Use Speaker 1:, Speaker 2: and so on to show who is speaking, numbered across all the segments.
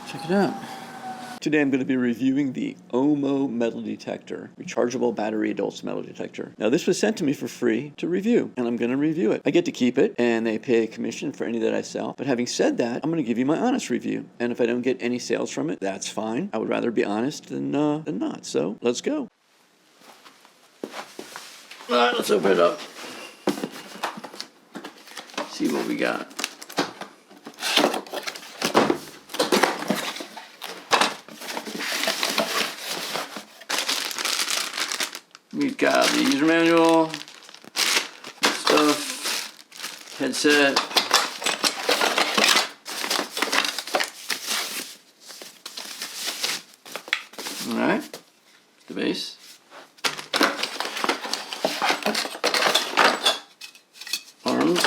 Speaker 1: Check it out. Today I'm going to be reviewing the OMMO Metal Detector, rechargeable battery adults metal detector. Now this was sent to me for free to review, and I'm going to review it. I get to keep it, and they pay a commission for any that I sell. But having said that, I'm going to give you my honest review. And if I don't get any sales from it, that's fine. I would rather be honest than not. So let's go. All right, let's open it up. See what we got. We've got the user manual, stuff, headset, alright, the base, arms,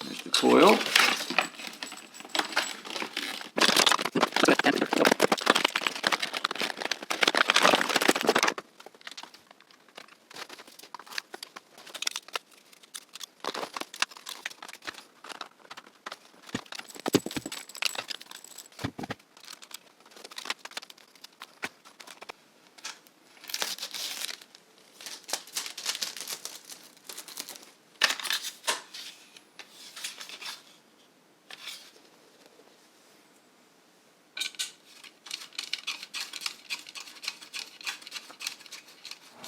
Speaker 1: there's the coil.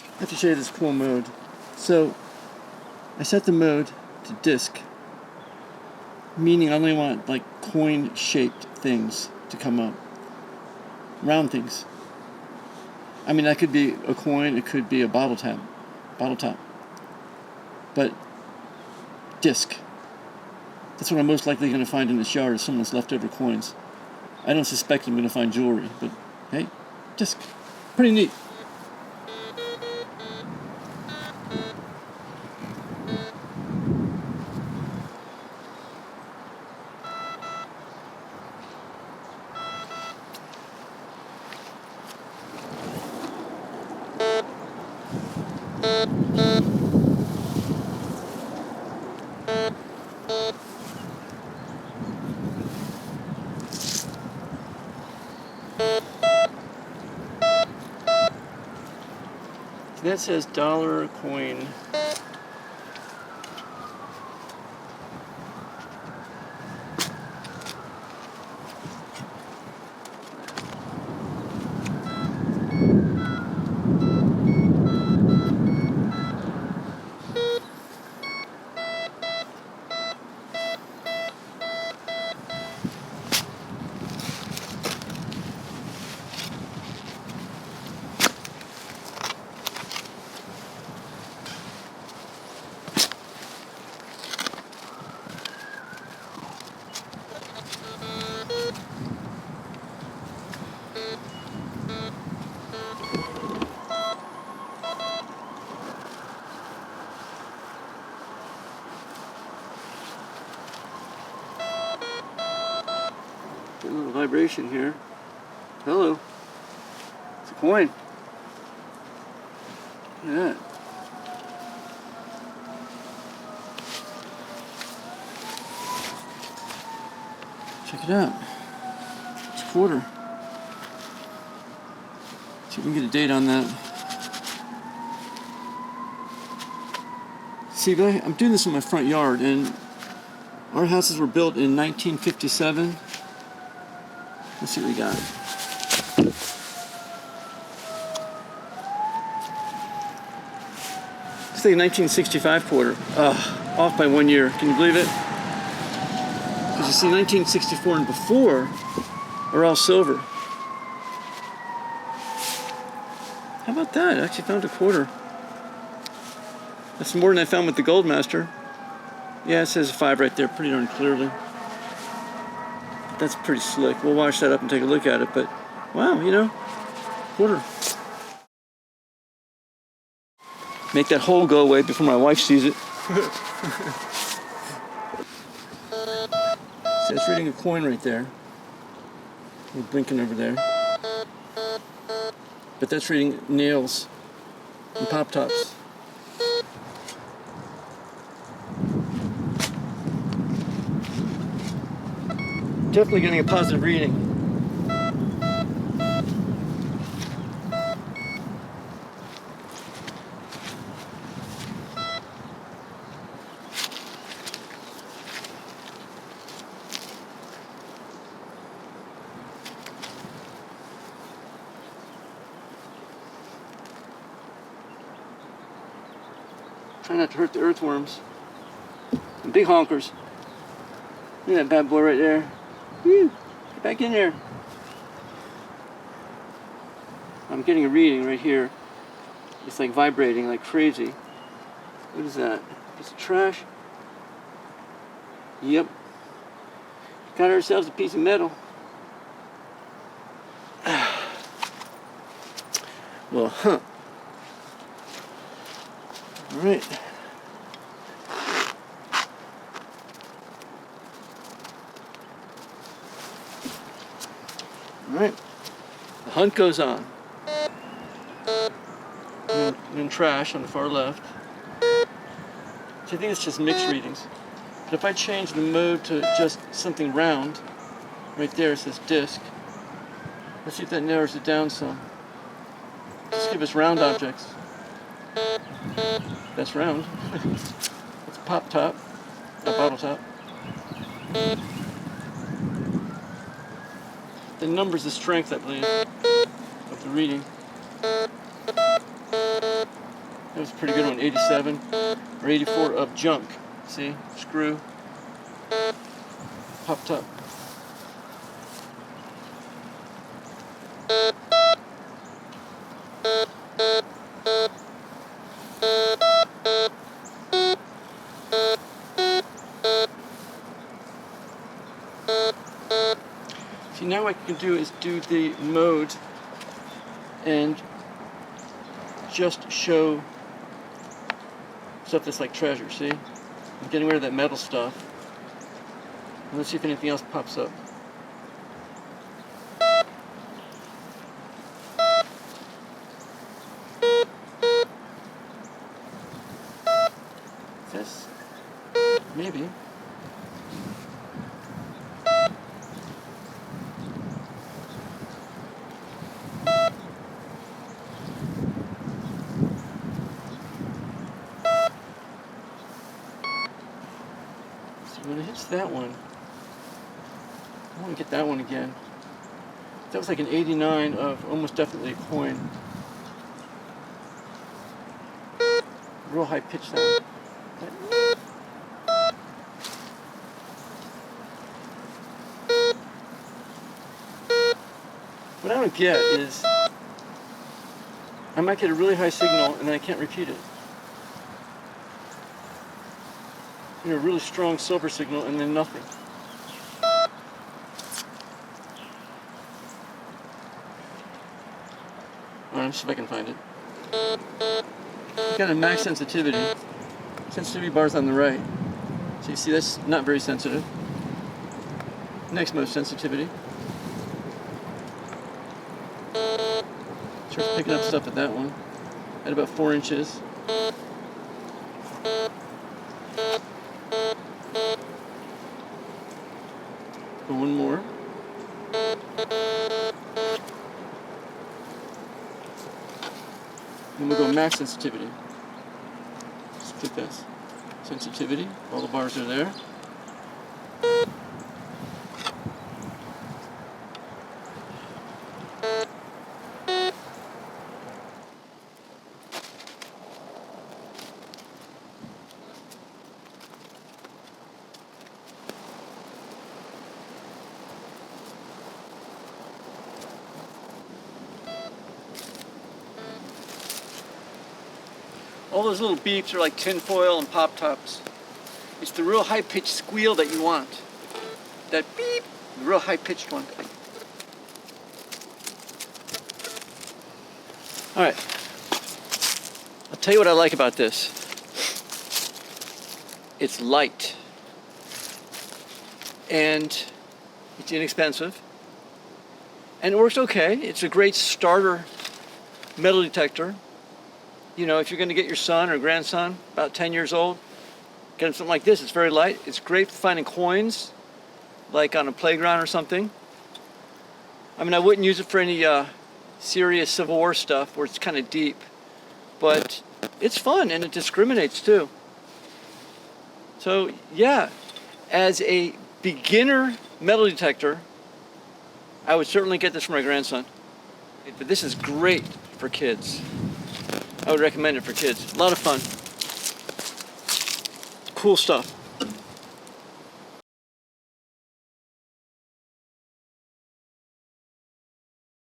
Speaker 1: I have to show you this cool mode. So I set the mode to disk, meaning I only want like coin shaped things to come up. Round things. I mean, that could be a coin, it could be a bottle top. But disk. That's what I'm most likely going to find in this yard is someone's leftover coins. I don't suspect I'm going to find jewelry, but hey, disk. Pretty neat. That says dollar coin. A little vibration here. Hello. It's a coin. Look at that. Check it out. It's a quarter. See if we can get a date on that. See, I'm doing this in my front yard, and our houses were built in 1957. Let's see what we got. It's like a 1965 quarter. Off by 1 year. Can you believe it? Because you see, 1964 and before are all silver. How about that? I actually found a quarter. That's more than I found with the Goldmaster. Yeah, it says 5 right there pretty darn clearly. That's pretty slick. We'll wash that up and take a look at it, but wow, you know, quarter. Make that hole go away before my wife sees it. So it's reading a coin right there. We're blinking over there. But that's reading nails and pop tops. Definitely getting a positive reading. Try not to hurt the earthworms. And big honkers. Look at that bad boy right there. Woo! Get back in there. I'm getting a reading right here. It's like vibrating like crazy. What is that? Piece of trash? Yep. Got ourselves a piece of metal. Well, huh. Alright. Alright. The hunt goes on. And then trash on the far left. So I think it's just mixed readings. But if I change the mode to just something round, right there it says disc. Let's see if that narrows it down some. Just give us round objects. That's round. It's a pop top, a bottle top. The number's the strength, I believe, of the reading. That was a pretty good one, 87 or 84 of junk. See, screw, pop top. See, now what I can do is do the mode and just show stuff that's like treasure, see? I'm getting rid of that metal stuff. And let's see if anything else pops up. This? Maybe. When it hits that one, I want to get that one again. That was like an 89 of almost definitely a coin. Real high pitch sound. What I don't get is I might get a really high signal and then I can't repeat it. You know, a really strong silver signal and then nothing. Alright, let's see if I can find it. Got a max sensitivity. Sensitivity bar's on the right. So you see that's not very sensitive. Next most sensitivity. Starts picking up stuff at that one. At about 4 inches. One more. Then we'll go max sensitivity. Just click this. Sensitivity. All the bars are there. All those little beeps are like tinfoil and pop tops. It's the real high-pitched squeal that you want. That beep, the real high-pitched one. All right. I'll tell you what I like about this. It's light. And it's inexpensive. And it works okay. It's a great starter metal detector. You know, if you're going to get your son or grandson, about 10 years old, get him something like this. It's very light. It's great for finding coins. like on a playground or something. I mean, I wouldn't use it for any serious Civil War stuff where it's kind of deep, but it's fun and it discriminates too. So yeah, as a beginner metal detector, I would certainly get this for my grandson. But this is great for kids. I would recommend it for kids. A lot of fun. Cool stuff.